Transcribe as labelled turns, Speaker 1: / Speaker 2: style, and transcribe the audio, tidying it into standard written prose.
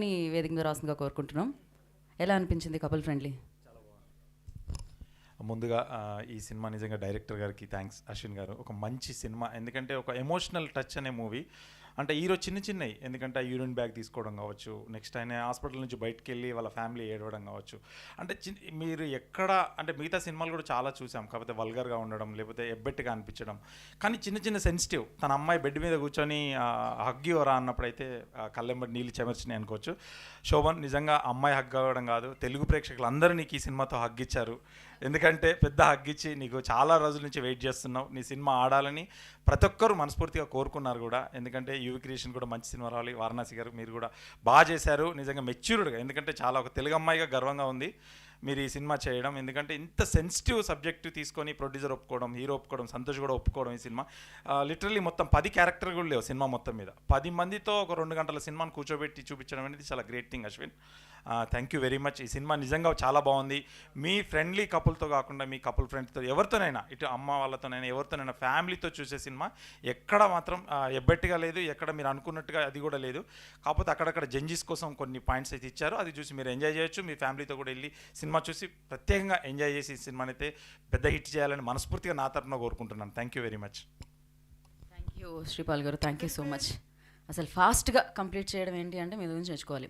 Speaker 1: ని వేదిక మీద రాసిందిగా కోరుకుంటున్నాం. ఎలా అనిపించింది కపుల్ ఫ్రెండ్లీ?
Speaker 2: ముందుగా ఈ సినిమా నిజంగా డైరెక్టర్ గారికి థ్యాంక్స్ అశ్విన్ గారు. ఒక మంచి సినిమా, ఎందుకంటే ఒక ఎమోషనల్ టచ్ అనే మూవీ. అంటే హీరో చిన్నవి, ఎందుకంటే యూరిన్ బ్యాగ్ తీసుకోవడం కావచ్చు, నెక్స్ట్ ఆయన హాస్పిటల్ నుంచి బయటకు వెళ్ళి వాళ్ళ ఫ్యామిలీ ఏడవడం కావచ్చు. అంటే మీరు ఎక్కడ అంటే మిగతా సినిమాలు కూడా చాలా చూసాం, కాకపోతే వల్గర్గా ఉండడం లేకపోతే ఎబ్బెట్టుగా అనిపించడం. కానీ చిన్న సెన్సిటివ్, తన అమ్మాయి బెడ్ మీద కూర్చొని హగ్గివరా అన్నప్పుడైతే కళ్ళెంబడి నీళ్ళు చెమర్చినాయి అనుకోవచ్చు. శోభన్ నిజంగా అమ్మాయి హగ్ అవ్వడం కాదు, తెలుగు ప్రేక్షకులు అందరూ నీకు ఈ సినిమాతో హగ్గిచ్చారు. ఎందుకంటే పెద్ద హగ్గిచ్చి నీకు చాలా రోజుల నుంచి వెయిట్ చేస్తున్నావు, నీ సినిమా ఆడాలని ప్రతి ఒక్కరు మనస్ఫూర్తిగా కోరుకున్నారు కూడా. ఎందుకంటే యువి క్రియేషన్ కూడా మంచి సినిమా రావాలి. వారణాసి గారు మీరు కూడా బాగా చేశారు, నిజంగా మెచ్యూర్డ్గా. ఎందుకంటే చాలా ఒక తెలుగు అమ్మాయిగా గర్వంగా ఉంది మీరు ఈ సినిమా చేయడం. ఎందుకంటే ఇంత సెన్సిటివ్ సబ్జెక్టు తీసుకొని ప్రొడ్యూసర్ ఒప్పుకోవడం, హీరో ఒప్పుకోవడం, సంతోష్ కూడా ఒప్పుకోవడం. ఈ సినిమా లిటరల్లీ మొత్తం 10 క్యారెక్టర్ కూడా లేవు సినిమా మొత్తం మీద. 10 మందితో ఒక 2 గంటల సినిమాను కూర్చోబెట్టి చూపించడం అనేది చాలా great thing Ashwin. Thank you very much. ఈ సినిమా నిజంగా చాలా బాగుంది. మీ ఫ్రెండ్లీ కపుల్తో కాకుండా మీ కపుల్ ఫ్రెండ్స్తో ఎవరితోనైనా, ఇటు అమ్మ వాళ్ళతోనైనా ఎవరితోనైనా ఫ్యామిలీతో చూసే సినిమా. ఎక్కడ మాత్రం ఎబ్బెట్టుగా లేదు, ఎక్కడ మీరు అనుకున్నట్టుగా అది కూడా లేదు. కాకపోతే అక్కడక్కడ జడ్జెస్ కోసం కొన్ని పాయింట్స్ అయితే ఇచ్చారు, అది చూసి మీరు ఎంజాయ్ చేయొచ్చు. మీ ఫ్యామిలీతో కూడా వెళ్ళి సినిమా చూసి ప్రత్యేకంగా ఎంజాయ్ చేసి ఈ సినిమాని అయితే పెద్ద హిట్ చేయాలని మనస్ఫూర్తిగా నా తరఫున కోరుకుంటున్నాను. Thank you very much.
Speaker 1: Thank you Sripal గారు, థ్యాంక్ యూ సో మచ్. అసలు ఫాస్ట్గా కంప్లీట్ చేయడం ఏంటి అంటే మీ గురించి నేర్చుకోవాలి.